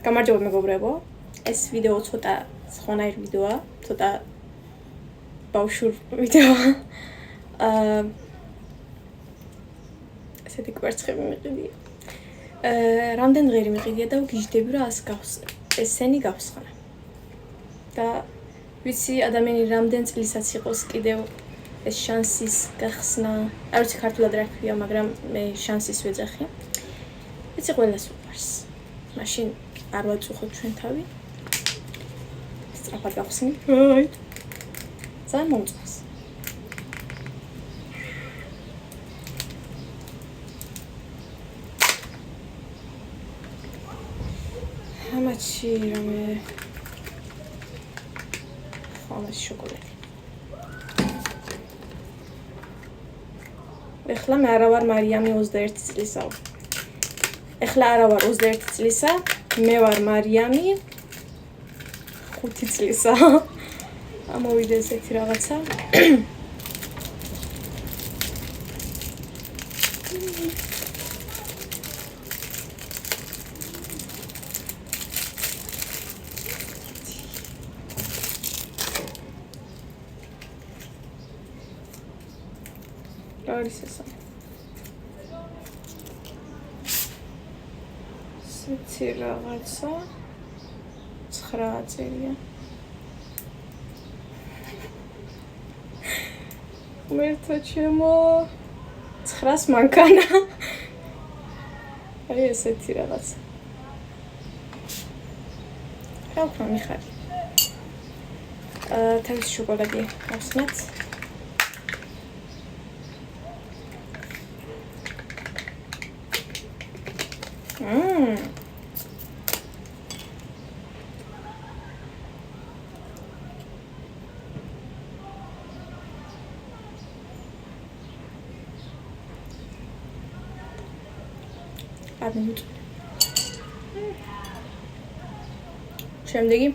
გამარჯობა მეგობრებო. ეს ვიდეო ცოტა სხვანაირ ვიდეოა, ცოტა ბავშვურ ვიდეოა. ესეთი კვერცხები მიყიდია. რამდენ დღე მიყიდია და ვგიჟდები რა ესენი გავსხნა. და ვიცი ადამიანი რამდენ წლისაც იყოს კიდევ ეს შანსის გახსნა. არ ვიცი ქართულად რა ქვია, მაგრამ მე შანსის ვეძახი. ვიცი ყველას უყვარს. მაშინ არ ვაწუხოთ ჩვენ თავი. სწრაფად გავხსნით. აი. ძალიან მომწონს. ამაში რამე ამაში შოკოლადი. ეხლა მე არა ვარ მარიამი 21 წლისა. ეხლა არა ვარ 21 წლისა, მე ვარ მარიამი 5 წლისა. ამოვიდა ესეთი რაღაცა. არის ესა. სიცი რაღაცა 9 წელია. მერტო ჩემო 9-ს მანქანა. აი ესეთი რაღაცა. ხალხო მიხარი. თავის შოკოლადი გავხსნათ. შემდეგი